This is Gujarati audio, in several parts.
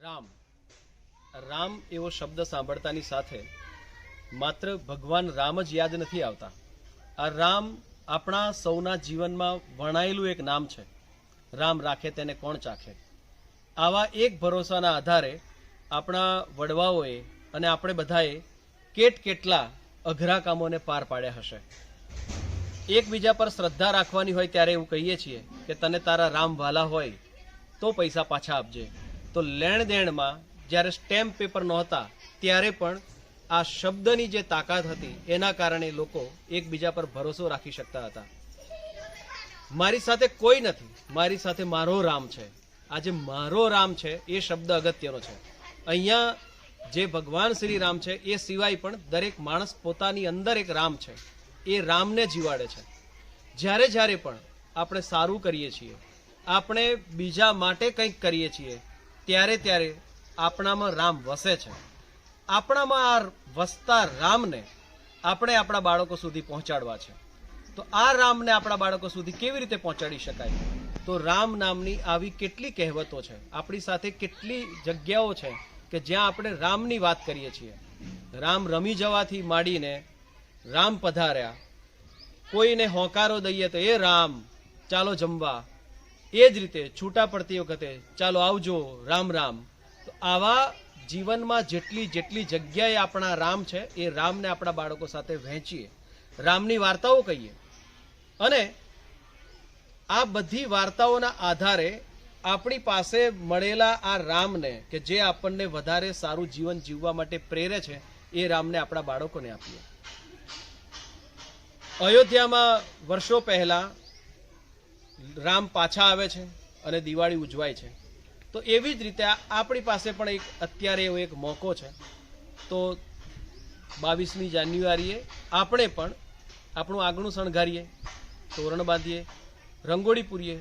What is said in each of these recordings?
રામ રામ એવો શબ્દ સાંભળતાની સાથે માત્ર ભગવાન રામ જ યાદ નથી આવતા. આ રામ આપણા સૌના જીવનમાં વણાયેલું એક નામ છે. રામ રાખે તેને કોણ ચાખે. આવા એક ભરોસાના આધારે આપણા વડવાઓએ અને આપણે બધાએ કેટલા અઘરા કામોને પાર પાડ્યા હશે. એકબીજા પર શ્રદ્ધા રાખવાની હોય ત્યારે એવું કહીએ છીએ કે તને તારા રામ વાલા હોય તો પૈસા પાછા આપજે. તો લેણ દેણમાં જ્યારે સ્ટેમ્પ પેપર નહોતા ત્યારે પણ આ શબ્દની જે તાકાત હતી એના કારણે લોકો એકબીજા પર ભરોસો રાખી શકતા હતા. મારી સાથે કોઈ નથી, મારી સાથે મારો રામ છે. આજે મારો રામ છે એ શબ્દ અગત્યનો છે. અહીંયા જે ભગવાન શ્રી રામ છે એ સિવાય પણ દરેક માણસ પોતાની અંદર એક રામ છે, એ રામને જીવાડે છે. જ્યારે જ્યારે પણ આપણે સારું કરીએ છીએ, આપણે બીજા માટે કંઈક કરીએ છીએ, ત્યારે ત્યારે આપણામાં રામ વસે છે. આપણામાં આ વસતા રામને આપણે આપણા બાળકો સુધી પહોંચાડવા છે. તો આ રામને આપણા બાળકો સુધી કેવી રીતે પહોંચાડી શકાય? તો રામ નામની આવી કેટલી કહેવતો છે, આપણી સાથે કેટલી જગ્યાઓ છે કે જ્યાં આપણે રામની વાત કરીએ છીએ. રામ રમી જવાથી માંડીને રામ પધાર્યા, કોઈને હોંકારો દઈએ તો એ રામ ચાલો જમવા, એ જ રીતે છૂટા પડતી વખતે ચાલો આવજો રામ રામ. તો આવા જીવનમાં જેટલી જગ્યાએ આપણા રામ છે એ રામને આપણા બાળકો સાથે વહેંચીએ, રામની વાર્તાઓ કહીએ. અને આ બધી વાર્તાઓના આધારે આપણી પાસે મળેલા આ રામને કે જે આપણને વધારે સારું જીવન જીવવા માટે પ્રેરે છે એ રામને આપણા બાળકોને આપીએ. અયોધ્યામાં વર્ષો પહેલા રામ પાછા આવે છે અને દિવાળી ઉજવાય છે. તો એવી જ રીતે આપણી પાસે પણ અત્યારે એવો એક મોકો છે. તો 22મી જાન્યુઆરીએ આપણે પણ આપણું આંગણું શણગારીએ, તોરણ બાંધીએ, રંગોળી પૂરીએ,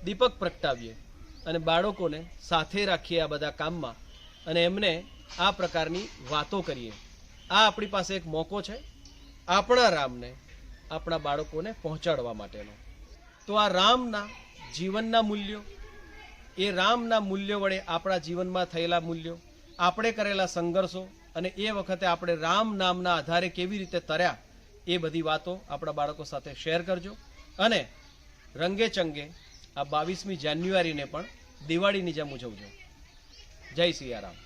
દીપક પ્રગટાવીએ અને બાળકોને સાથે રાખીએ આ બધા કામમાં અને એમને આ પ્રકારની વાતો કરીએ. આ આપણી પાસે એક મોકો છે આપણા રામને આપણા બાળકોને પહોંચાડવા માટેનો. તો આ રામના જીવનના મૂલ્યો, એ રામના મૂલ્યો વડે આપણા જીવનમાં થયેલા મૂલ્યો, આપણે કરેલા સંઘર્ષો અને એ વખતે આપણે રામ નામના આધારે કેવી રીતે તર્યા, એ બધી વાતો આપણા બાળકો સાથે શેર કરજો. અને રંગે ચંગે આ 22મી જાન્યુઆરીને પણ દિવાળીની જેમ ઉજવજો. જય સિયારામ.